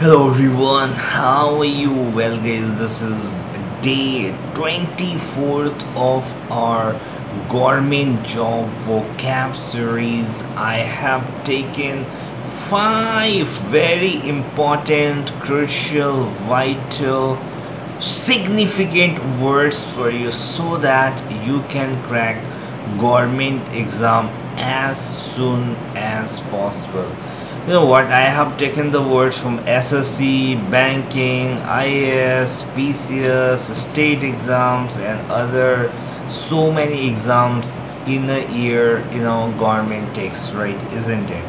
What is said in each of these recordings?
Hello everyone, how are you? Well guys, this is day 24th of our government job vocab series. I have taken 5 very important, crucial, vital, significant words for you so that you can crack government exam as soon as possible. You know what? I have taken the words from SSC, banking, IAS, PCS, state exams, and other so many exams in a year. Government takes, right? Isn't it?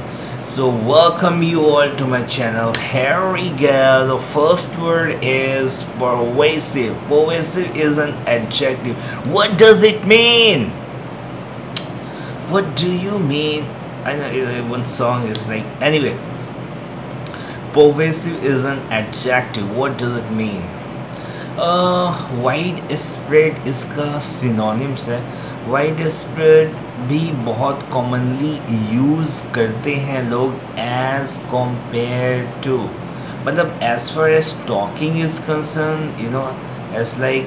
So welcome you all to my channel. Here we go. The first word is pervasive. Pervasive is an adjective. What does it mean? What do you mean? I know one song is like, anyway, pervasive is an adjective. What does it mean? Wide spread इसका synonyms है. Wide spread भी बहुत commonly use करते हैं लोग as compared to, मतलब as far as talking is concern, as like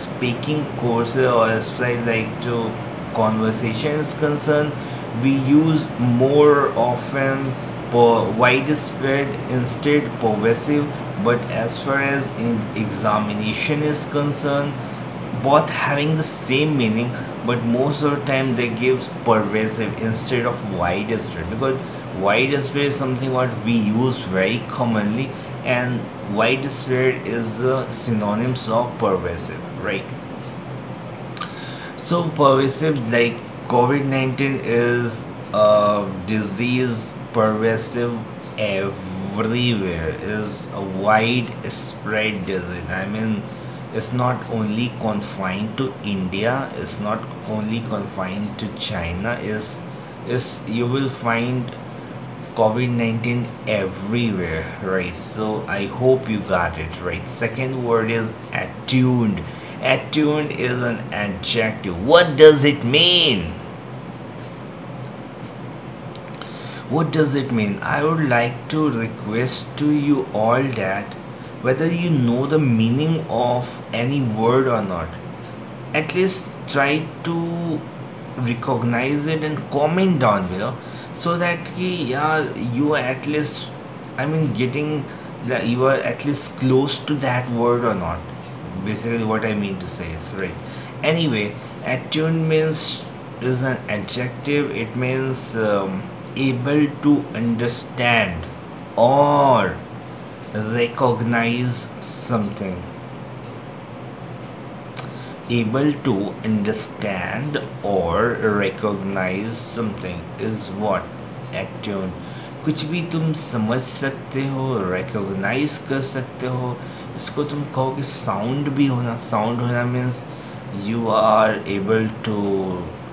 speaking course और as like जो conversation is concerned, we use more often widespread instead pervasive. But as far as in examination is concerned, both having the same meaning, but most of the time they give pervasive instead of widespread, because widespread is something what we use very commonly, and widespread is the synonyms of pervasive, right? So pervasive, like COVID-19 is a disease pervasive everywhere, is a widespread disease. I mean, it's not only confined to India, it's not only confined to China, is you will find COVID-19 everywhere, right? So I hope you got it right. Second word is attuned. Attuned is an adjective. What does it mean? What does it mean? I would like to request to you all that whether you know the meaning of any word or not, at least try to recognize it and comment down below, so that you are at least, I mean, getting that you are at least close to that word or not. Basically what I mean to say is, right? Anyway, attuned means is an adjective. It means able to understand or recognize something. Able to understand or recognize something is what? Attuned. कुछ भी तुम समझ सकते हो, recognise कर सकते हो, इसको तुम कहो कि साउंड भी होना. साउंड होना means you are able to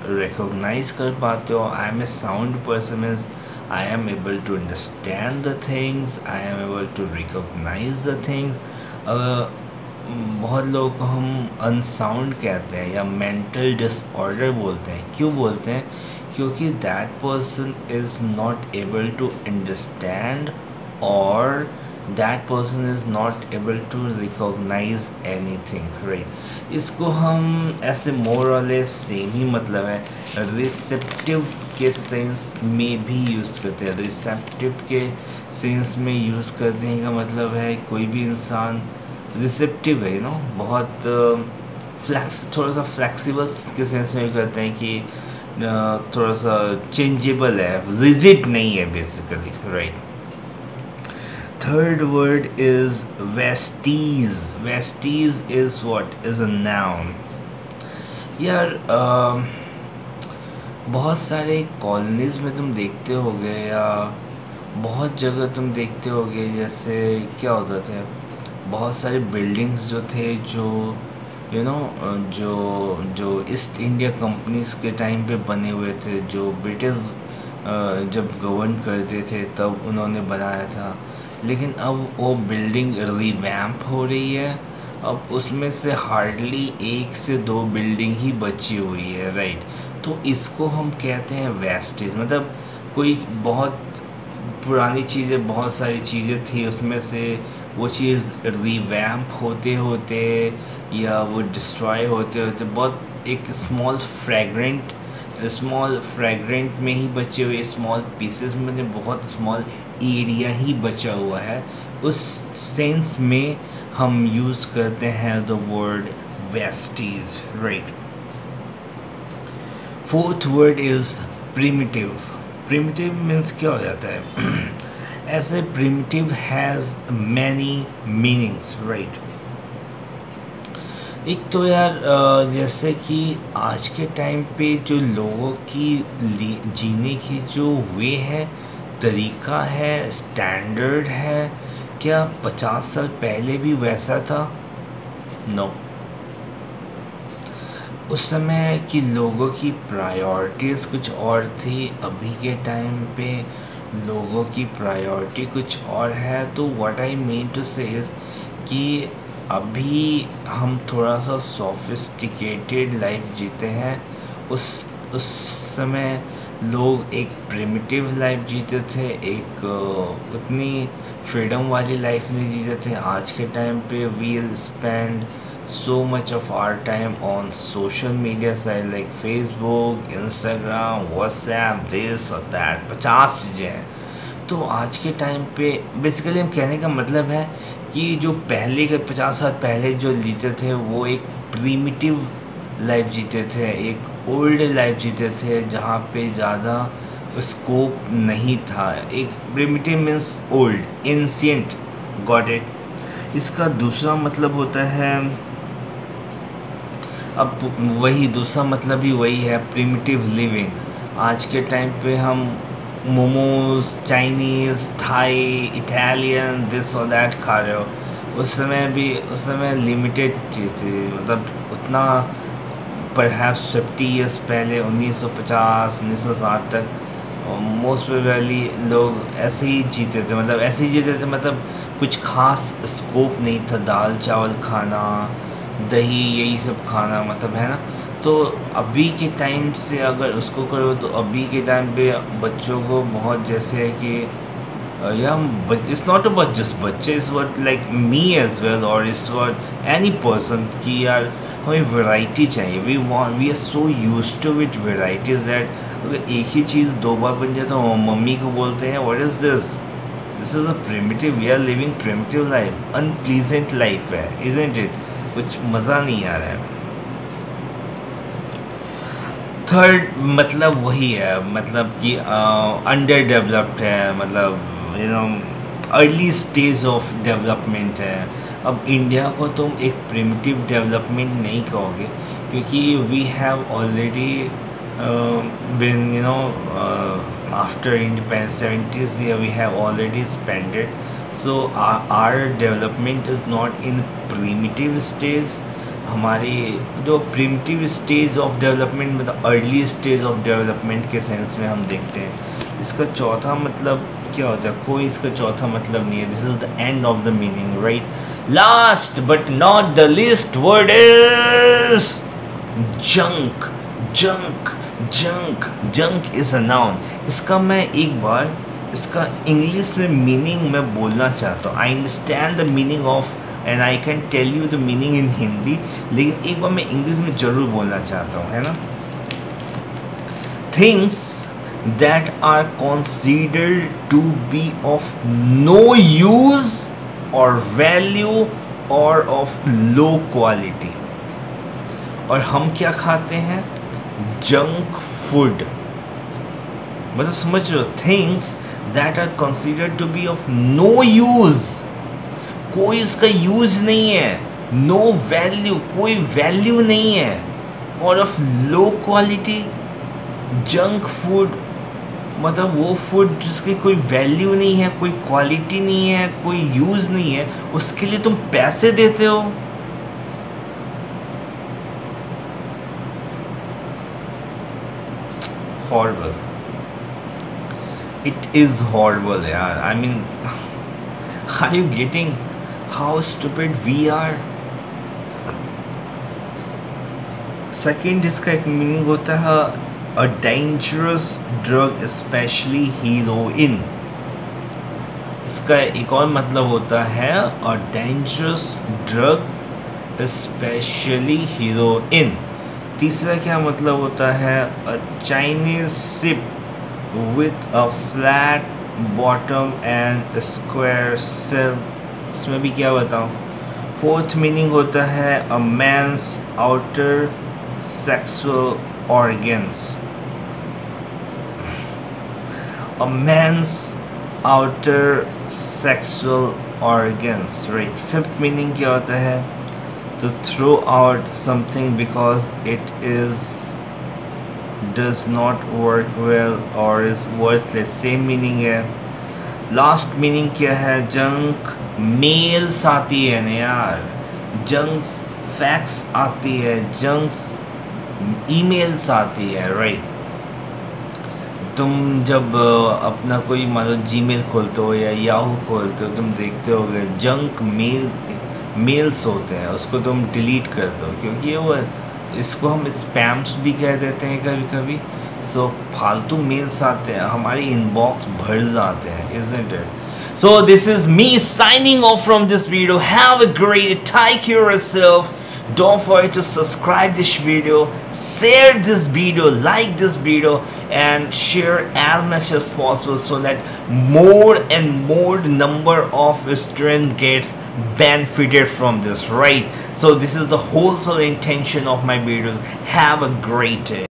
recognise कर पाते हो. I am a sound person means I am able to understand the things, I am able to recognise the things. बहुत लोगों को हम अनसाउंड कहते हैं या मेंटल डिसऑर्डर बोलते हैं. क्यों बोलते हैं? क्योंकि that person is not able to understand और that person is not able to recognise anything, right? इसको हम ऐसे मोर और लेस सेम ही मतलब है, रिसेप्टिव के सेंस में भी यूज़ करते हैं. रिसेप्टिव के सेंस में यूज़ करने का मतलब है कोई भी इंसान रिसेप्टिव है, बहुत थोड़ा सा फ्लेक्सिबल के सेंस में करते हैं कि थोड़ा सा चेंजेबल है, रिजिड नहीं है basically, right? Third word is Vestige. Vestige is what? Is a noun. यार बहुत सारे कॉलोनीज में तुम देखते होगे या बहुत जगह तुम देखते होगे, जैसे क्या होता था, बहुत सारे बिल्डिंग्स जो थे जो जो ईस्ट इंडिया कंपनीज के टाइम पे बने हुए थे, जो ब्रिटिश जब गवर्न करते थे तब उन्होंने बनाया था. लेकिन अब वो बिल्डिंग रिवैम्प हो रही है. अब उसमें से हार्डली 1 से 2 बिल्डिंग ही बची हुई है, राइट? तो इसको हम कहते हैं वेस्टेज. मतलब कोई बहुत पुरानी चीज़ें, बहुत सारी चीज़ें थी उसमें से, वो चीज़ रिवैम्प होते होते या वो डिस्ट्रॉय होते होते बहुत एक स्मॉल फ्रेगरेंट में ही बचे हुए, स्मॉल पीसेस में बहुत स्मॉल एरिया ही बचा हुआ है, उस सेंस में हम यूज़ करते हैं the word Vestige, right. Fourth word is primitive. Primitive means क्या हो जाता है ऐसे primitive has many meanings, right. एक तो यार जैसे कि आज के टाइम पे जो लोगों की जीने की जो वे है, तरीका है, स्टैंडर्ड है, क्या 50 साल पहले भी वैसा था? नो। उस समय की लोगों की प्रायोरिटीज़ कुछ और थी, अभी के टाइम पे लोगों की प्रायोरिटी कुछ और है। तो व्हाट आई मीन टू से इज़ कि अभी हम थोड़ा सा सोफिस्टिकेटेड लाइफ जीते हैं। उस समय लोग एक प्रिमिटिव लाइफ जीते थे, एक उतनी फ्रीडम वाली लाइफ नहीं जीते थे। आज के टाइम पे we spend so much of our time on social media site like Facebook, Instagram, WhatsApp, this or that, 50 चीज़ें हैं। तो आज के टाइम पे बेसिकली हम कहने का मतलब है कि जो पहले के 50 साल पहले जो जीते थे वो एक प्रीमिटिव लाइफ जीते थे, एक ओल्ड लाइफ जीते थे जहाँ पे ज़्यादा स्कोप नहीं था। एक primitive means old, ancient, got it. इसका दूसरा मतलब होता है, अब वही दूसरा मतलब ही वही है, प्रिमिटिव लिविंग। आज के टाइम पे हम momos, Chinese, Thai, Italian, this और दैट खा रहे हो। उस समय लिमिटेड चीज़ थी, मतलब उतना परहैप्स 50 ईयर्स पहले 1950 1960 तक मोस्ट प्रोबेबली लोग ऐसे ही जीते थे, मतलब कुछ खास स्कोप नहीं था, दाल चावल खाना, दही, यही सब खाना, मतलब है ना। तो अभी के टाइम से अगर उसको करो तो अभी के टाइम पे बच्चों को बहुत, जैसे है कि या इट्स नॉट अबाउट जस्ट बच्चे, it's what like me as well, और इट्स व्हाट एनी पर्सन कि यार हमें वैरायटी चाहिए। We are so used to with varieties that अगर एक ही चीज़ 2 बार बन जाए तो मम्मी को बोलते हैं what is this is a primitive, we are living primitive life, unpleasant life है, इजंट इट? कुछ मज़ा नहीं आ रहा है। थर्ड मतलब वही है, मतलब कि अंडर डेवलप्ड है, मतलब अर्ली स्टेज ऑफ डेवलपमेंट है। अब इंडिया को तुम एक प्रिमिटिव डेवलपमेंट नहीं कहोगे क्योंकि we have already been after independence 70s we have already spended, so our development is not in primitive stage. हमारी जो प्रिमिटिव स्टेज ऑफ डेवलपमेंट मतलब अर्ली स्टेज ऑफ डेवलपमेंट के सेंस में हम देखते हैं। इसका चौथा मतलब क्या होता है? कोई इसका चौथा मतलब नहीं है। This is the end of the meaning, right. Last but not the least word is junk. Junk junk junk is a noun. इसका मैं एक बार इसका इंग्लिश में मीनिंग मैं बोलना चाहता हूँ। I understand the meaning of and I can tell you the meaning in Hindi, लेकिन एक बार मैं इंग्लिश में ज़रूर बोलना चाहता हूँ, है ना। Things that are considered to be of no use or value or of low quality. और हम क्या खाते हैं? Junk food. मतलब समझ रहे हो? Things that are considered to be of no use, कोई इसका यूज नहीं है, नो वैल्यू, कोई वैल्यू नहीं है, और of low quality. Junk food मतलब वो फूड जिसकी कोई वैल्यू नहीं है, कोई क्वालिटी नहीं है, कोई यूज नहीं है, उसके लिए तुम पैसे देते हो। हॉरिबल, इट इज हॉरिबल यार। I mean are you getting how stupid we are? Second इसका एक मीनिंग होता है a dangerous drug, especially heroin. इसका एक और मतलब होता है a dangerous drug specially heroin. तीसरा क्या मतलब होता है a Chinese ship with a flat bottom and square sail. इसमें भी क्या बताऊँ। फोर्थ मीनिंग होता है a man's outer sexual organs, a man's outer sexual organs, right? Fifth meaning क्या होता है to throw out something because it does not work well or is worthless, same meaning है। लास्ट मीनिंग क्या है junk mails आती है ना यार, जंक्स फैक्स आती है, जंक्स ईमेल्स आती है, राइट। तुम जब अपना कोई मान लो जीमेल खोलते हो या याहू खोलते हो, तुम देखते होगे जंक मेल्स होते हैं, उसको तुम डिलीट करते हो क्योंकि वो इसको हम स्पैम्स भी कह देते हैं कभी कभी। सो फालतू मेल्स आते हैं, हमारी इनबॉक्स भर जाते हैं, isn't it? So this is me signing off from this video. Have a great day. Take care of yourself. Don't forget to subscribe this video, share this video, like this video, and share as much as possible so that more and more number of students gets benefited from this, right? So this is the whole intention of my videos. Have a great day.